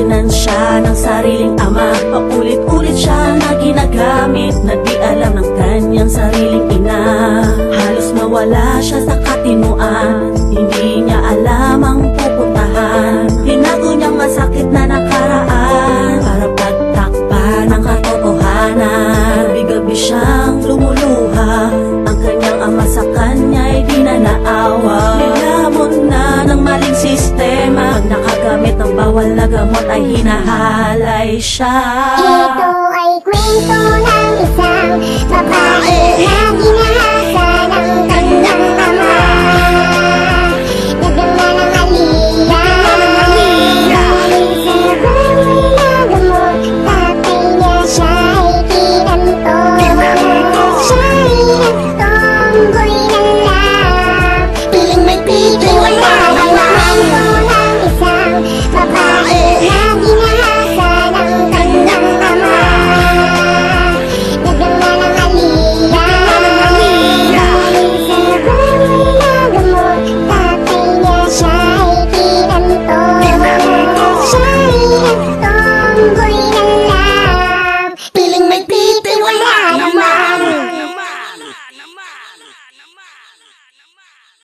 Tiningnan siya ng sariling ama. Paulit-ulit siya na ginagamit, na di alam ng kanyang sariling ina. Halos mawala siya sa katinuan, hindi niya alam ang pupuntahan. Tinago niyang masakit na nakaraan para pagtakpan ng katotohanan. Gabi-gabi siyang lumuluha, ang kanyang ama sa kanya'y di na naawa. Nilamon na ng maling sistema, pag nakagamit ng bawal na gamot ay hinahalay siya. Ito ay kwento ng isang babae na ginahasa ng kanyang ama. Nagdala ng alila, dahil sa bawal na gamot, tatay niya siya ay kinanto. Siya'y nagtomboy na lang, piling may piling wala naman. Kwento ng isang babae na ginahasa ng kanyang ama. Nagdala ng alila, dahil sa bawal na gamot, tatay niya siya ay kinanto. Siya'y nagtomboy na lang, piling may pipi wala naman.